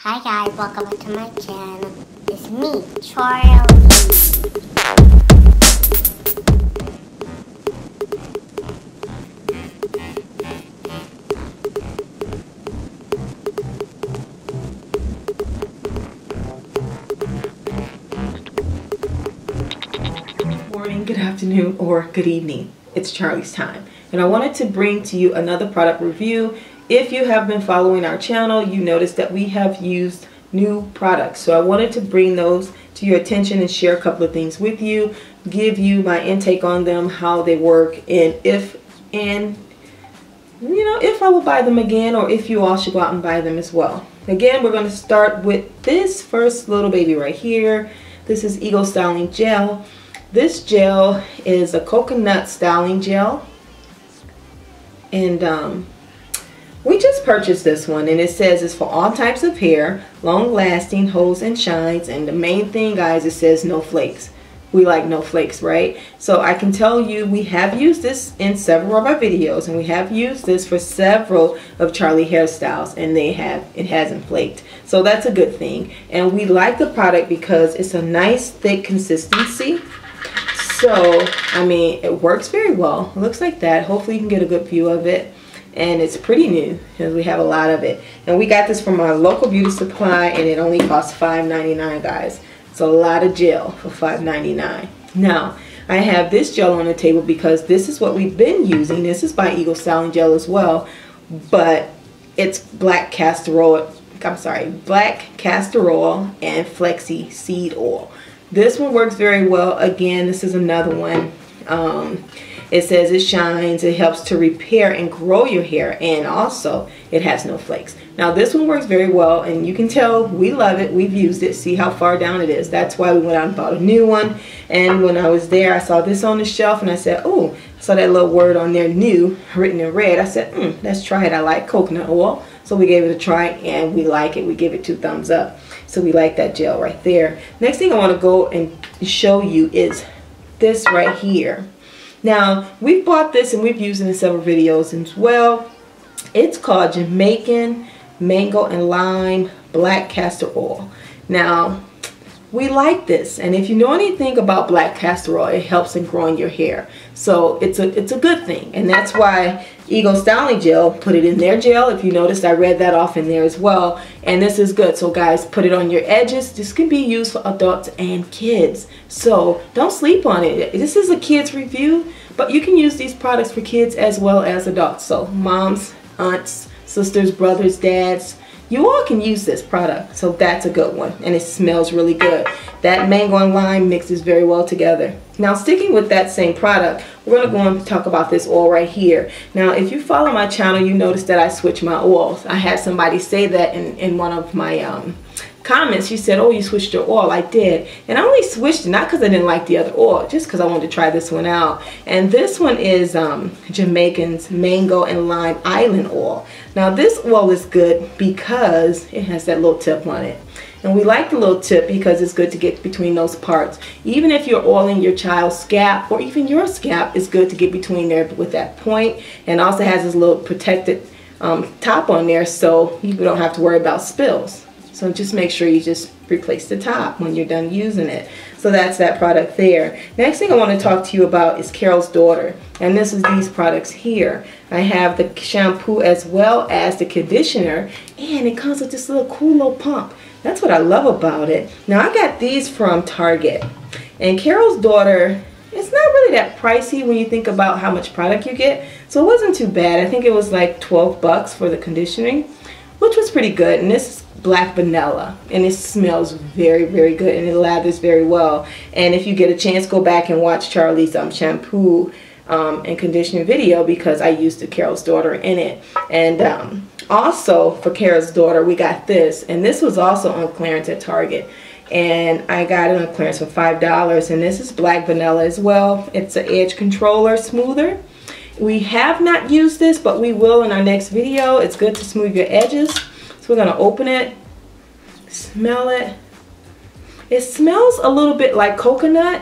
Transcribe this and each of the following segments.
Hi guys, welcome back to my channel. It's me, Charlie. Good morning, good afternoon, or good evening. It's Charlie's time, and I wanted to bring to you another product review. If you have been following our channel, you noticed that we have used new products. So I wanted to bring those to your attention and share a couple of things with you, give you my intake on them, how they work, and if I will buy them again, or if you all should go out and buy them as well. Again, we're going to start with this first little baby right here. This is Eagle Styling Gel. This gel is a coconut styling gel, and we just purchased this one, and it says it's for all types of hair, long lasting, holds and shines, and the main thing, guys, it says no flakes. We like no flakes, right? So I can tell you we have used this in several of our videos, and we have used this for several of Charlie hairstyles, and it hasn't flaked. So that's a good thing, and we like the product because it's a nice thick consistency. So I mean, it works very well. It looks like that. Hopefully you can get a good view of it. And it's pretty new because we have a lot of it. And we got this from our local beauty supply, and it only costs $5.99, guys. It's a lot of gel for $5.99. Now, I have this gel on the table because this is what we've been using. This is by Eagle Styling Gel as well, but it's black castor oil and flaxseed seed oil. This one works very well. Again, this is another one. It says it shines, it helps to repair and grow your hair, and also it has no flakes. Now this one works very well, and you can tell we love it. We've used it. See how far down it is. That's why we went out and bought a new one. And when I was there, I saw this on the shelf, and I said, oh, I saw that little word on there, new, written in red. I said, let's try it. I like coconut oil. So we gave it a try, and we like it. We give it 2 thumbs up. So we like that gel right there. Next thing I want to go and show you is this right here. Now, we've bought this and we've used it in several videos as well. It's called Jamaican Mango and Lime Black Castor Oil. Now, we like this, and if you know anything about black castor oil, it helps in growing your hair. So it's a good thing, and that's why Eagle Styling Gel put it in their gel. If you noticed, I read that off in there as well, and this is good. So guys, put it on your edges. This can be used for adults and kids, so don't sleep on it. This is a kids review, but you can use these products for kids as well as adults. So moms, aunts, sisters, brothers, dads, you all can use this product. So that's a good one, and it smells really good. That mango and lime mixes very well together. Now, sticking with that same product, we're going to go and talk about this oil right here. Now, if you follow my channel, you notice that I switch my oils. I had somebody say that in one of my comments. She said, oh, you switched your oil. I did, and I only switched it not because I didn't like the other oil, just because I wanted to try this one out. And this one is Jamaican's Mango and Lime Island Oil. Now this oil is good because it has that little tip on it, and we like the little tip because it's good to get between those parts. Even if you're oiling your child's scalp, or even your scalp, it's good to get between there with that point. And also has this little protected top on there, so you don't have to worry about spills. So just make sure you just replace the top when you're done using it. So that's that product there. Next thing I want to talk to you about is Carol's Daughter. And this is these products here. I have the shampoo as well as the conditioner. And it comes with this little cool little pump. That's what I love about it. Now I got these from Target. And Carol's Daughter, it's not really that pricey when you think about how much product you get. So it wasn't too bad. I think it was like 12 bucks for the conditioning, which was pretty good. And this is black vanilla, and it smells very, very good, and it lathers very well. And if you get a chance, go back and watch Charlie's shampoo and conditioning video, because I used the Carol's Daughter in it. And also for Carol's Daughter, we got this, and this was also on clearance at Target, and I got it on clearance for $5. And this is black vanilla as well. It's an edge controller smoother. We have not used this, but we will in our next video. It's good to smooth your edges. We're going to open it, smell it. It smells a little bit like coconut,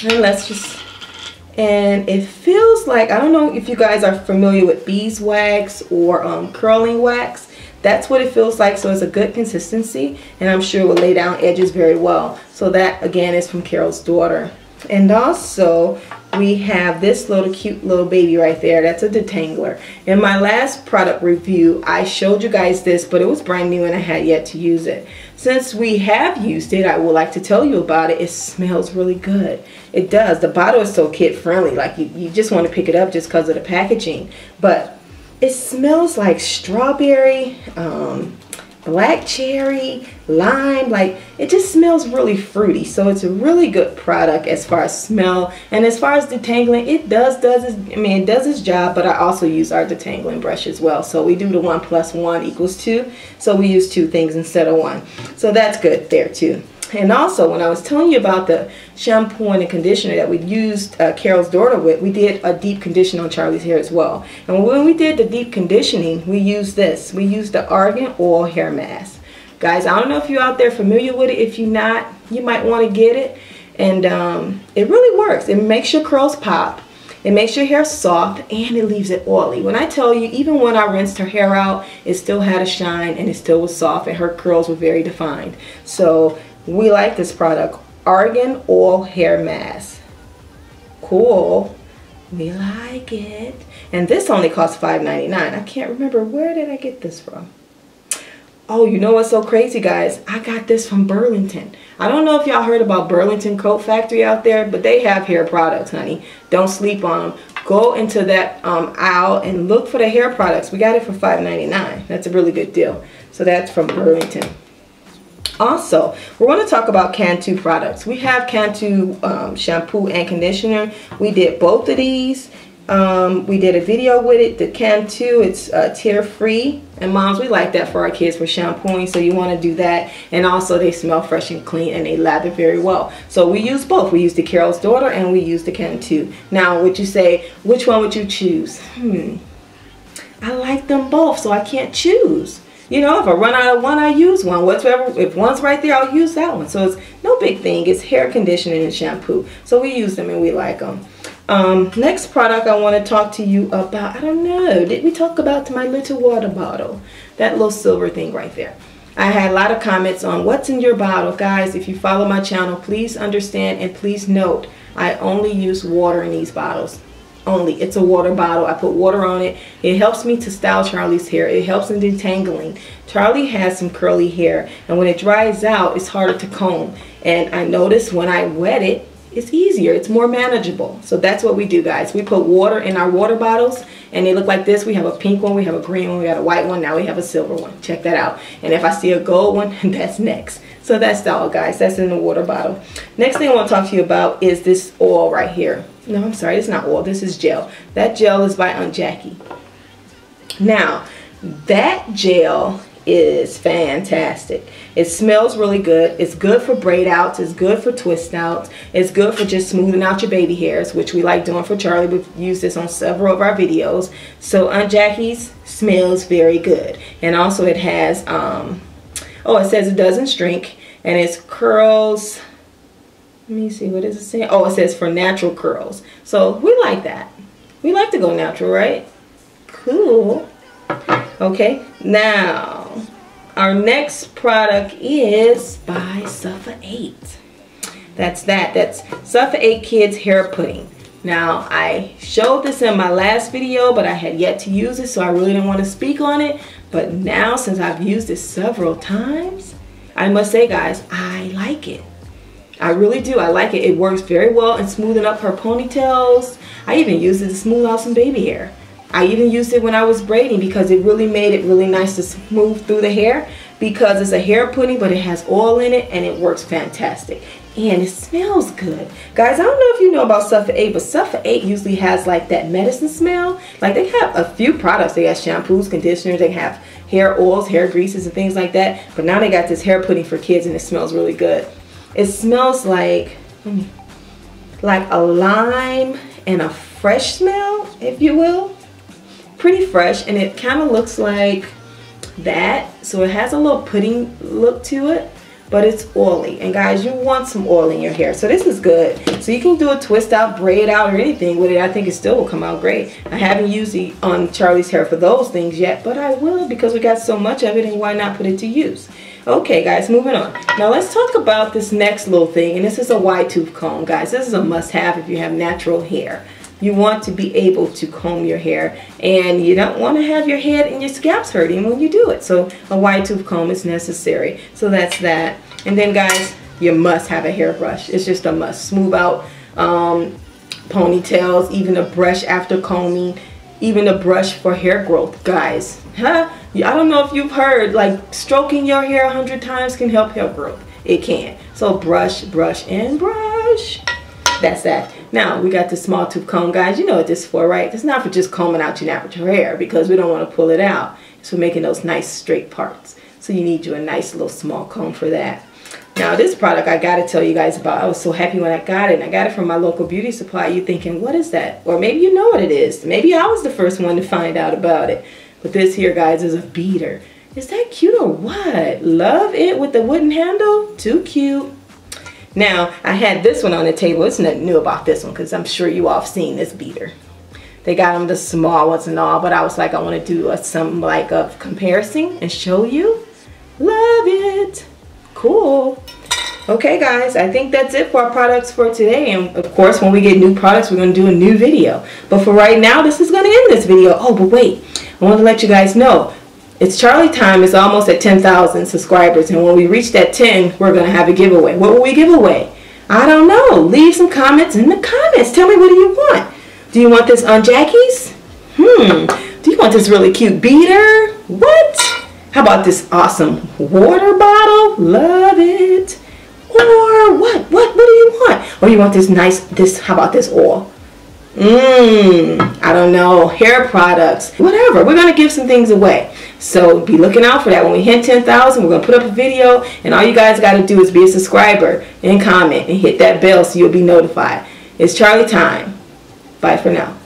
and it feels like, I don't know if you guys are familiar with beeswax or curling wax. That's what it feels like. So it's a good consistency, and I'm sure it will lay down edges very well. So that again is from Carol's daughter. And also we have this little cute little baby right there. That's a detangler. In my last product review, I showed you guys this, but it was brand new and I had yet to use it. Since we have used it, I would like to tell you about it. It smells really good. It does. The bottle is so kid friendly. Like you just want to pick it up just because of the packaging. But it smells like strawberry, black cherry, lime. Like, it just smells really fruity. So it's a really good product as far as smell, and as far as detangling, it does its job. But I also use our detangling brush as well. So we do the 1 + 1 = 2. So we use 2 things instead of 1. So that's good there too. And also, when I was telling you about the shampoo and the conditioner that we used Carol's daughter with, we did a deep condition on Charlie's hair as well. And when we did the deep conditioning, we used this. We used the argan oil hair mask. Guys, I don't know if you're out there familiar with it. If you're not, you might want to get it. And it really works. It makes your curls pop. It makes your hair soft, and it leaves it oily. When I tell you, even when I rinsed her hair out, it still had a shine, and it still was soft, and her curls were very defined. So we like this product, argan oil hair mask. Cool. We like it. And this only costs $5.99. I can't remember, where did I get this from? Oh, you know what's so crazy, guys? I got this from Burlington. I don't know if y'all heard about Burlington Coat Factory out there, but they have hair products, honey. Don't sleep on them. Go into that aisle and look for the hair products. We got it for $5.99. That's a really good deal. So that's from Burlington. Also, we're going to talk about Cantu products. We have Cantu shampoo and conditioner. We did both of these. We did a video with it. The Cantu, it's tear free, and moms, we like that for our kids for shampooing, so you want to do that. And also they smell fresh and clean, and they lather very well. So we use both. We use the Carol's daughter and we use the Cantu. Now, would you say, which one would you choose? I like them both, so I can't choose. You know, if I run out of one, I use one. Whatever, if one's right there, I'll use that one. So it's no big thing. It's hair conditioning and shampoo. So we use them and we like them. Next product I want to talk to you about, I don't know, did we talk about my little water bottle? That little silver thing right there. I had a lot of comments on what's in your bottle. Guys, if you follow my channel, please understand and please note, I only use water in these bottles. Only. It's a water bottle. I put water on it. It helps me to style Charlie's hair. It helps in detangling. Charlie has some curly hair, and when it dries out, it's harder to comb. And I notice when I wet it, it's easier. It's more manageable. So that's what we do, guys. We put water in our water bottles, and they look like this. We have a pink one, we have a green one, we got a white one, now we have a silver one. Check that out. And if I see a gold one, that's next. So that's all, guys. That's in the water bottle. Next thing I want to talk to you about is this oil right here. No, I'm sorry, it's not oil. This is gel. That gel is by Aunt Jackie. Now, that gel is fantastic. It smells really good. It's good for braid outs. It's good for twist outs. It's good for just smoothing out your baby hairs, which we like doing for Charlie. We've used this on several of our videos. So Aunt Jackie's smells very good. And also it has, it says it doesn't shrink, and it's curls. Let me see, what does it say? Oh, it says for natural curls. So we like that. We like to go natural, right? Cool. Okay, now our next product is by Suffer 8. That's Suffer 8 Kids Hair Pudding. Now, I showed this in my last video, but I had yet to use it, so I really didn't want to speak on it. But now, since I've used it several times, I must say, guys, I like it. I really do. I like it. It works very well in smoothing up her ponytails. I even used it to smooth out some baby hair. I even used it when I was braiding because it really made it really nice to smooth through the hair, because it's a hair pudding, but it has oil in it, and it works fantastic. And it smells good. Guys, I don't know if you know about Suffer 8, but Suffer 8 usually has like that medicine smell. Like, they have a few products. They got shampoos, conditioners, they have hair oils, hair greases, and things like that. But now they got this hair pudding for kids, and it smells really good. It smells like a lime and a fresh smell, if you will. Pretty fresh, and it kind of looks like that. So it has a little pudding look to it, but it's oily. And guys, you want some oil in your hair, so this is good. So you can do a twist out, braid out, or anything with it. I think it still will come out great. I haven't used it on Charlie's hair for those things yet, but I will because we got so much of it, and why not put it to use? Okay guys, moving on. Now let's talk about this next little thing, and this is a wide tooth comb, guys. This is a must-have if you have natural hair. You want to be able to comb your hair, and you don't want to have your head and your scalps hurting when you do it. So a wide tooth comb is necessary. So that's that. And then guys, you must have a hairbrush. It's just a must. Smooth out ponytails, even a brush after combing, even a brush for hair growth, guys. Huh? I don't know if you've heard, like, stroking your hair 100 times can help hair growth. It can. So brush, brush, and brush. That's that. Now, we got the small tooth comb, guys. You know what this is for, right? It's not for just combing out your natural hair, because we don't want to pull it out. It's for making those nice straight parts. So you need you a nice little small comb for that. Now, this product I got to tell you guys about. I was so happy when I got it. And I got it from my local beauty supply. You're thinking, what is that? Or maybe you know what it is. Maybe I was the first one to find out about it. But this here, guys, is a beater. Is that cute or what? Love it with the wooden handle. Too cute. Now, I had this one on the table. It's nothing new about this one because I'm sure you all have seen this beater. They got them the small ones and all, but I was like, I want to do some like a comparison and show you. Love it. Cool. Okay, guys, I think that's it for our products for today. And of course, when we get new products, we're going to do a new video. But for right now, this is going to end this video. Oh, but wait. I want to let you guys know. It's Charlie time. It's almost at 10,000 subscribers. And when we reach that 10, we're going to have a giveaway. What will we give away? I don't know. Leave some comments in the comments. Tell me, what do you want? Do you want this on Jackie's? Do you want this really cute beater? What? How about this awesome water bottle? Love it. Or what? What do you want? Or you want this nice, how about this oil? I don't know, hair products, whatever. We're going to give some things away. So be looking out for that. When we hit 10,000, we're going to put up a video, and all you guys got to do is be a subscriber and comment and hit that bell so you'll be notified. It's Charlie time. Bye for now.